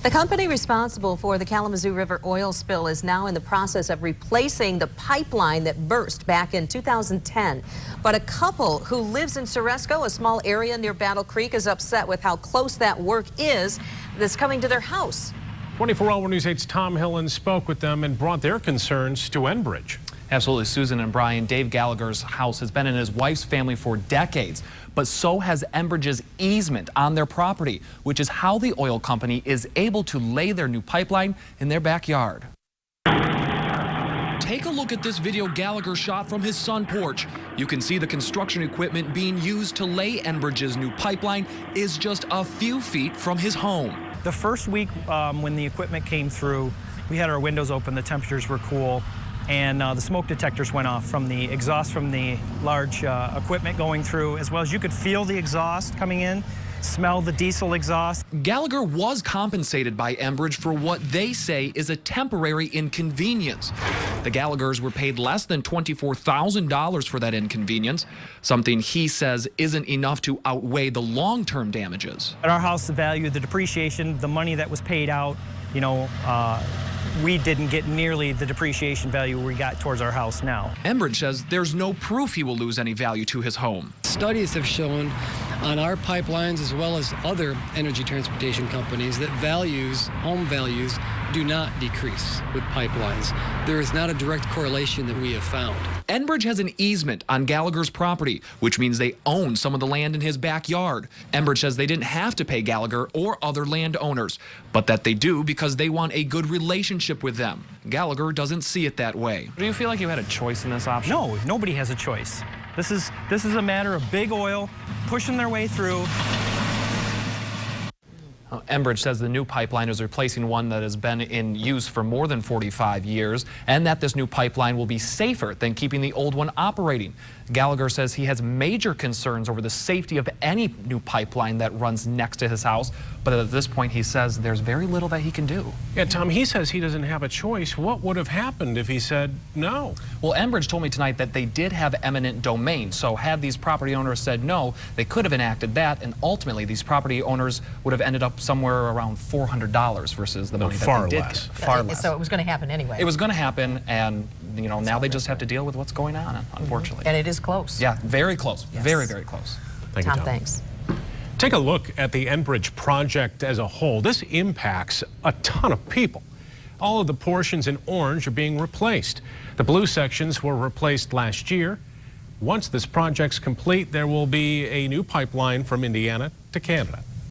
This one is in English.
The company responsible for the Kalamazoo River oil spill is now in the process of replacing the pipeline that burst back in 2010. But a couple who lives in Ceresco, a small area near Battle Creek, is upset with how close that work is that's coming to their house. 24-Hour News 8's Tom Hillen spoke with them and brought their concerns to Enbridge. Absolutely, Susan and Brian. Dave Gallagher's house has been in his wife's family for decades, but so has Enbridge's easement on their property, which is how the oil company is able to lay their new pipeline in their backyard. Take a look at this video Gallagher shot from his sun porch. You can see the construction equipment being used to lay Enbridge's new pipeline is just a few feet from his home. The first week when the equipment came through, we had our windows open, the temperatures were cool, and the smoke detectors went off from the exhaust from the large equipment going through, as well as you could feel the exhaust coming in, smell the diesel exhaust. Gallagher was compensated by Enbridge for what they say is a temporary inconvenience. The Gallaghers were paid less than $24,000 for that inconvenience, something he says isn't enough to outweigh the long-term damages. At our house, the value, the depreciation, the money that was paid out, you know, we didn't get nearly the depreciation value we got towards our house now. Enbridge says there's no proof he will lose any value to his home. Studies have shown on our pipelines as well as other energy transportation companies that home values, do not decrease with pipelines. There is not a direct correlation that we have found. Enbridge has an easement on Gallagher's property, which means they own some of the land in his backyard. Enbridge says they didn't have to pay Gallagher or other landowners, but that they do because they want a good relationship with them. Gallagher doesn't see it that way. Do you feel like you had a choice in this option? No, nobody has a choice. This is a matter of big oil pushing their way through. Enbridge says the new pipeline is replacing one that has been in use for more than 45 years, and that this new pipeline will be safer than keeping the old one operating. Gallagher says he has major concerns over the safety of any new pipeline that runs next to his house, but at this point he says there's very little that he can do. Yeah, Tom, he says he doesn't have a choice. What would have happened if he said no? Well, Enbridge told me tonight that they did have eminent domain, so had these property owners said no, they could have enacted that, and ultimately these property owners would have ended up somewhere around $400 versus the money that they did get. Far less. So it was going to happen anyway. It was going to happen, and you know, now they just have to deal with what's going on, unfortunately. And it is close. Yeah, very close. Yes. Very, very close. Thank you, Tom, Tom. thanks. Take a look at the Enbridge project as a whole. This impacts a ton of people. All of the portions in orange are being replaced. The blue sections were replaced last year. Once this project's complete, there will be a new pipeline from Indiana to Canada.